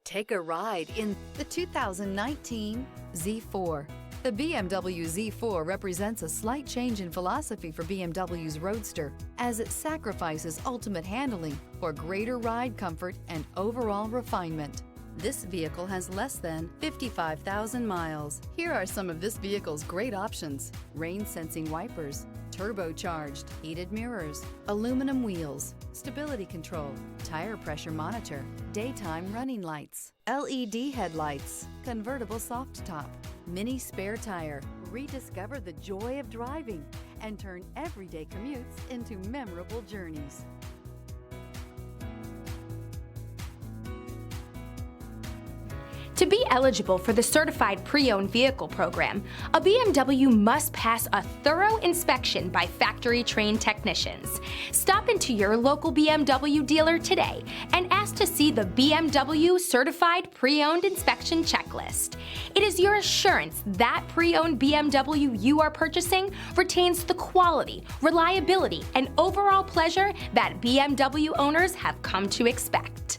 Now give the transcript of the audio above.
Take a ride in the 2019 Z4. The BMW Z4 represents a slight change in philosophy for BMW's Roadster, as it sacrifices ultimate handling for greater ride comfort and overall refinement. This vehicle has less than 55,000 miles. Here are some of this vehicle's great options: rain-sensing wipers, turbocharged, heated mirrors, aluminum wheels, stability control, tire pressure monitor, daytime running lights, LED headlights, convertible soft top, mini spare tire. Rediscover the joy of driving and turn everyday commutes into memorable journeys. To be eligible for the Certified Pre-Owned Vehicle Program, a BMW must pass a thorough inspection by factory-trained technicians. Stop into your local BMW dealer today and ask to see the BMW Certified Pre-Owned Inspection Checklist. It is your assurance that pre-owned BMW you are purchasing retains the quality, reliability, and overall pleasure that BMW owners have come to expect.